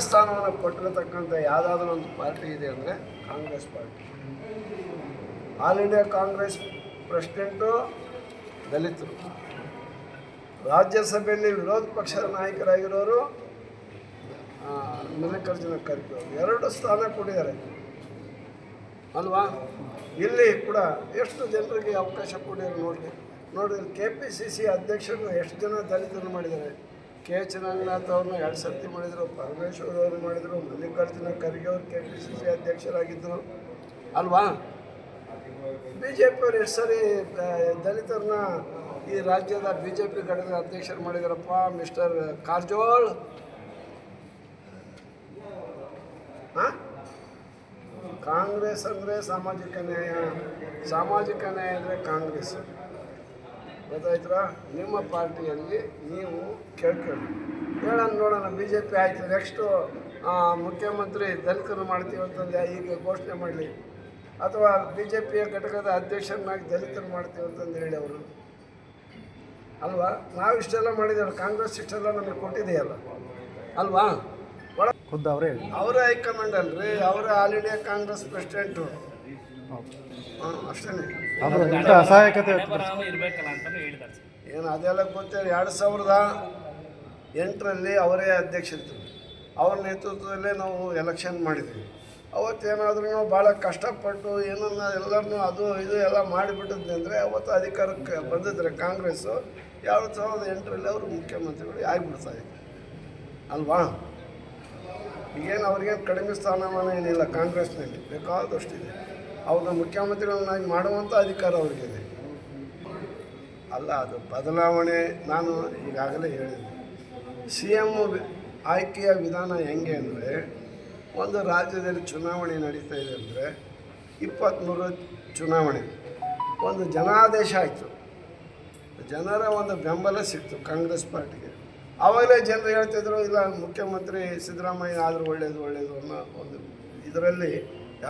ಅಗ್ರಸ್ಥಾನವನ್ನು ಕೊಟ್ಟಿರತಕ್ಕಂಥ ಯಾವುದಾದ್ರೂ ಒಂದು ಪಾರ್ಟಿ ಇದೆ ಅಂದರೆ Congress party. All India Congress president ದಲಿತರು, ರಾಜ್ಯಸಭೆಯಲ್ಲಿ ವಿರೋಧ ಪಕ್ಷದ ನಾಯಕರಾಗಿರೋರು ಮಲ್ಲಿಕಾರ್ಜುನ ಖರ್ಗೆ ಅವರು 2 ಸ್ಥಾನ ಕೊಟ್ಟಿದ್ದಾರೆ ಅಲ್ವಾ. ಇಲ್ಲಿ ಕೂಡ ಎಷ್ಟು ಜನರಿಗೆ ಅವಕಾಶ ಕೊಟ್ಟಿದ್ದಾರೆ ನೋಡಿ. KPCC ಅಧ್ಯಕ್ಷರನ್ನ ಎಷ್ಟು ಜನ ದಲಿತರು ಮಾಡಿದ್ದಾರೆ. KH ರಂಗನಾಥ್ ಅವ್ರನ್ನ 2 ಸರ್ತಿ ಮಾಡಿದರು, ಪರಮೇಶ್ವರ್ ಅವರು ಮಾಡಿದರು, ಮಲ್ಲಿಕಾರ್ಜುನ ಖರ್ಗೆ ಅವರು KPCC ಅಧ್ಯಕ್ಷರಾಗಿದ್ದರು ಅಲ್ವಾ. BJP ಅವರು ಎಷ್ಟು ಸರಿ ದಲಿತರನ್ನ ಈ ರಾಜ್ಯದ BJP ಘಟಕದ ಅಧ್ಯಕ್ಷರು ಮಾಡಿದಾರಪ್ಪ. ಮಿಸ್ಟರ್ ಕಾರಜೋಳ್ ಕಾಂಗ್ರೆಸ್ ಅಂದರೆ ಸಾಮಾಜಿಕ ನ್ಯಾಯ, ಸಾಮಾಜಿಕ ನ್ಯಾಯ ಅಂದರೆ ಕಾಂಗ್ರೆಸ್. ಗೊತ್ತಾಯ್ತಾ? ನಿಮ್ಮ ಪಾರ್ಟಿಯಲ್ಲಿ ನೀವು ಕೇಳ್ಕೊಳ್ಳಿ, ಹೇಳೋಣ ನೋಡೋಣ. BJP ಆಯಿತು, ನೆಕ್ಸ್ಟು ಮುಖ್ಯಮಂತ್ರಿ ದಲಿತರು ಮಾಡ್ತೀವಿ ಅಂತಂದು ಈಗ ಘೋಷಣೆ ಮಾಡಲಿ, ಅಥವಾ BJPಯ ಘಟಕದ ಅಧ್ಯಕ್ಷರನ್ನಾಗಿ ದಲಿತರು ಮಾಡ್ತೀವಿ ಅಂತಂದು ಹೇಳಿ ಅವರು ಅಲ್ವಾ. ನಾವು ಇಷ್ಟೆಲ್ಲ ಮಾಡಿದ್ದೇವೆ, ಕಾಂಗ್ರೆಸ್ ಇಷ್ಟೆಲ್ಲ ನಮಗೆ ಕೊಟ್ಟಿದೆಯಲ್ಲ ಅಲ್ವಾ. ಖುದ್ದು ಅವರೇ ಹೇಳಿ, ಅವರೇ ಹೈಕಮಾಂಡ್ ಅಲ್ರಿ, ಅವರೇ ಆಲ್ ಇಂಡಿಯಾ ಕಾಂಗ್ರೆಸ್ ಪ್ರೆಸಿಡೆಂಟು. ಅಷ್ಟೇ. ಅಸಹಾಯಕತೆ ಏನು ಅದೆಲ್ಲ ಗೊತ್ತಿಲ್ಲ. 2008ರಲ್ಲಿ ಅವರೇ ಅಧ್ಯಕ್ಷರಿದ್ದರು, ಅವ್ರ ನೇತೃತ್ವದಲ್ಲೇ ನಾವು ಎಲೆಕ್ಷನ್ ಮಾಡಿದ್ವಿ. ಅವತ್ತೇನಾದ್ರೂ ಭಾಳ ಕಷ್ಟಪಟ್ಟು ಏನನ್ನ ಎಲ್ಲರನ್ನೂ ಅದು ಇದು ಎಲ್ಲ ಮಾಡಿಬಿಟ್ಟಿದ್ವಿ ಅಂದರೆ ಅವತ್ತು ಅಧಿಕಾರಕ್ಕೆ ಬಂದಿದ್ರೆ ಕಾಂಗ್ರೆಸ್ಸು 2008ರಲ್ಲಿ ಅವರು ಮುಖ್ಯಮಂತ್ರಿಗಳು ಆಗಿಬಿಡ್ತಾಯಿದ್ರು ಅಲ್ವಾ. ಈಗೇನು ಅವ್ರಿಗೇನು ಕಡಿಮೆ ಸ್ಥಾನಮಾನ ಏನಿಲ್ಲ, ಕಾಂಗ್ರೆಸ್ನಲ್ಲಿ ಬೇಕಾದಷ್ಟಿದೆ. ಅವ್ರನ್ನ ಮುಖ್ಯಮಂತ್ರಿಗಳನ್ನಾಗಿ ಮಾಡುವಂಥ ಅಧಿಕಾರ ಅವ್ರಿಗಿದೆ ಅಲ್ಲ. ಅದು ಬದಲಾವಣೆ. ನಾನು ಈಗಾಗಲೇ ಹೇಳಿದೆ, CM ಆಯ್ಕೆಯ ವಿಧಾನ ಹೆಂಗೆ ಅಂದರೆ, ಒಂದು ರಾಜ್ಯದಲ್ಲಿ ಚುನಾವಣೆ ನಡೀತಾ ಇದೆ ಅಂದರೆ 23 ಚುನಾವಣೆ, ಒಂದು ಜನಾದೇಶ ಆಯಿತು, ಜನರ ಒಂದು ಬೆಂಬಲ ಸಿಕ್ತು ಕಾಂಗ್ರೆಸ್ ಪಾರ್ಟಿಗೆ. ಆವಾಗಲೇ ಜನರು ಹೇಳ್ತಿದ್ರು, ಇಲ್ಲ ಮುಖ್ಯಮಂತ್ರಿ ಸಿದ್ದರಾಮಯ್ಯ ಆದರೂ ಒಳ್ಳೆಯದು ಅನ್ನೋ ಒಂದು ಇದರಲ್ಲಿ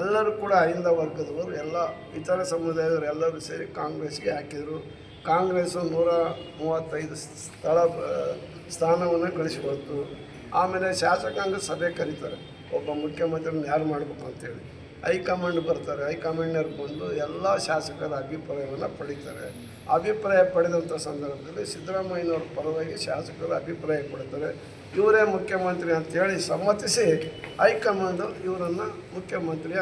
ಎಲ್ಲರೂ ಕೂಡ ಅಹಿಂದ ವರ್ಗದವರು, ಎಲ್ಲ ಇತರ ಸಮುದಾಯದವರು ಎಲ್ಲರೂ ಸೇರಿ ಕಾಂಗ್ರೆಸ್ಗೆ ಹಾಕಿದರು. ಕಾಂಗ್ರೆಸ್ಸು 135 ಸ್ಥಾನವನ್ನು ಗಳಿಸಿಕೊಳ್ತು. ಆಮೇಲೆ ಶಾಸಕಾಂಗ ಸಭೆ ಕರೀತಾರೆ, ಒಬ್ಬ ಮುಖ್ಯಮಂತ್ರಿನ ಯಾರು ಮಾಡಬೇಕು ಅಂತೇಳಿ. ಹೈಕಮಾಂಡ್ ಬರ್ತಾರೆ, ಹೈಕಮಾಂಡ್ನವ್ರು ಬಂದು ಎಲ್ಲ ಶಾಸಕರ ಅಭಿಪ್ರಾಯವನ್ನು ಪಡೀತಾರೆ. ಅಭಿಪ್ರಾಯ ಪಡೆದಂಥ ಸಂದರ್ಭದಲ್ಲಿ ಸಿದ್ದರಾಮಯ್ಯನವ್ರ ಪರವಾಗಿ ಶಾಸಕರು ಅಭಿಪ್ರಾಯ ಕೊಡ್ತಾರೆ, ಇವರೇ ಮುಖ್ಯಮಂತ್ರಿ ಅಂಥೇಳಿ ಸಮ್ಮತಿಸಿ ಹೈಕಮಾಂಡು ಇವರನ್ನು ಮುಖ್ಯಮಂತ್ರಿಯ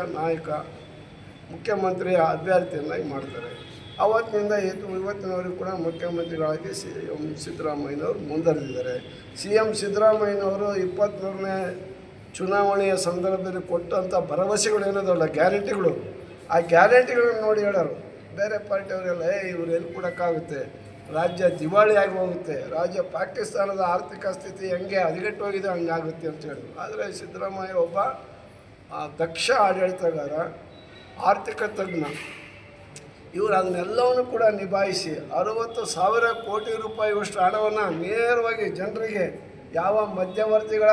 ಅಭ್ಯರ್ಥಿಯನ್ನಾಗಿ ಮಾಡ್ತಾರೆ. ಅವತ್ತಿನಿಂದ ಇವತ್ತಿನವರೆಗೂ ಕೂಡ ಮುಖ್ಯಮಂತ್ರಿಗಳಾಗಿ ಸಿದ್ದರಾಮಯ್ಯನವರು ಮುಂದುವರೆದಿದ್ದಾರೆ. CM ಸಿದ್ದರಾಮಯ್ಯನವರು 23ನೇ ಚುನಾವಣೆಯ ಸಂದರ್ಭದಲ್ಲಿ ಕೊಟ್ಟಂಥ ಭರವಸೆಗಳು ಏನದಲ್ಲ, ಗ್ಯಾರಂಟಿಗಳು, ಆ ಗ್ಯಾರಂಟಿಗಳನ್ನು ನೋಡಿ ಹೇಳೋರು ಬೇರೆ ಪಾರ್ಟಿಯವರೆಲ್ಲ, ಇವರು ಎಲ್ಲಿ ಕೊಡೋಕ್ಕಾಗುತ್ತೆ, ರಾಜ್ಯ ದಿವಾಳಿಯಾಗಿ ಹೋಗುತ್ತೆ, ರಾಜ್ಯ ಪಾಕಿಸ್ತಾನದ ಆರ್ಥಿಕ ಸ್ಥಿತಿ ಹೆಂಗೆ ಹದಗೆಟ್ಟು ಹೋಗಿದೆ ಹಂಗಾಗುತ್ತೆ ಅಂತ ಹೇಳಿದ್ರು. ಆದರೆ ಸಿದ್ದರಾಮಯ್ಯ ಒಬ್ಬ ದಕ್ಷ ಆಡಳಿತಗಾರ, ಆರ್ಥಿಕ ತಜ್ಞ. ಇವರು ಅದನ್ನೆಲ್ಲವನ್ನು ಕೂಡ ನಿಭಾಯಿಸಿ 60,000 ಕೋಟಿ ರೂಪಾಯಿಯಷ್ಟು ಹಣವನ್ನು ನೇರವಾಗಿ ಜನರಿಗೆ, ಯಾವ ಮಧ್ಯವರ್ತಿಗಳ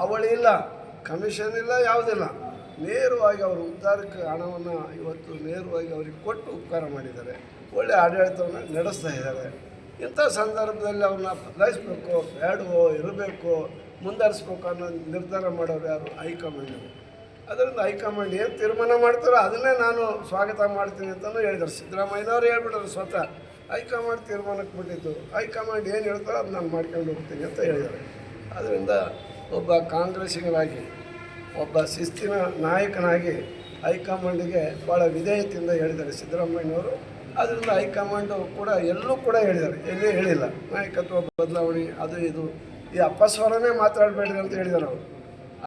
ಅವಳಿ ಇಲ್ಲ, ಕಮಿಷನ್ ಇಲ್ಲ, ಯಾವುದಿಲ್ಲ, ನೇರವಾಗಿ ಅವರು ಉದ್ಧಾರಕ್ಕೆ ಹಣವನ್ನು ಇವತ್ತು ನೇರವಾಗಿ ಅವರಿಗೆ ಕೊಟ್ಟು ಉಪಕಾರ ಮಾಡಿದ್ದಾರೆ. ಒಳ್ಳೆಯ ಆಡಳಿತವನ್ನು ನಡೆಸ್ತಾ ಇದ್ದಾರೆ. ಇಂಥ ಸಂದರ್ಭದಲ್ಲಿ ಅವ್ರನ್ನ ಬದಲಾಯಿಸಬೇಕು, ಬೇಡವೋ, ಇರಬೇಕು, ಮುಂದುವರಿಸ್ಬೇಕು ಅನ್ನೋ ನಿರ್ಧಾರ ಮಾಡೋರು ಯಾರು? ಹೈಕಮಾಂಡ್. ಅದರಿಂದ ಹೈಕಮಾಂಡ್ ಏನು ತೀರ್ಮಾನ ಮಾಡ್ತಾರೋ ಅದನ್ನೇ ನಾನು ಸ್ವಾಗತ ಮಾಡ್ತೀನಿ ಅಂತಲೂ ಹೇಳಿದ್ದಾರೆ. ಸಿದ್ದರಾಮಯ್ಯನವರು ಹೇಳ್ಬಿಟ್ರು, ಸ್ವತಃ ಹೈಕಮಾಂಡ್ ತೀರ್ಮಾನಕ್ಕೆ ಬಿಟ್ಟಿದ್ದು, ಹೈಕಮಾಂಡ್ ಏನು ಹೇಳ್ತಾರೋ ಅದು ನಾನು ಮಾಡ್ಕೊಂಡು ಹೋಗ್ತೀನಿ ಅಂತ ಹೇಳಿದ್ದಾರೆ. ಅದರಿಂದ ಒಬ್ಬ ಕಾಂಗ್ರೆಸ್ಸಿಗರಾಗಿ, ಒಬ್ಬ ಶಿಸ್ತಿನ ನಾಯಕನಾಗಿ ಹೈಕಮಾಂಡಿಗೆ ಭಾಳ ವಿಧೇಯತೆಯಿಂದ ಹೇಳಿದ್ದಾರೆ ಸಿದ್ದರಾಮಯ್ಯನವರು. ಅದರಿಂದ ಹೈಕಮಾಂಡು ಕೂಡ ಎಲ್ಲೂ ಕೂಡ ಹೇಳಿದ್ದಾರೆ, ಎಲ್ಲಿ ಹೇಳಿಲ್ಲ ನಾಯಕತ್ವ ಬದಲಾವಣೆ ಅದು ಇದು, ಈ ಅಪಸ್ವರನೇ ಮಾತಾಡಬೇಡ್ರಿ ಅಂತ ಹೇಳಿದ್ದಾರೆ ಅವರು.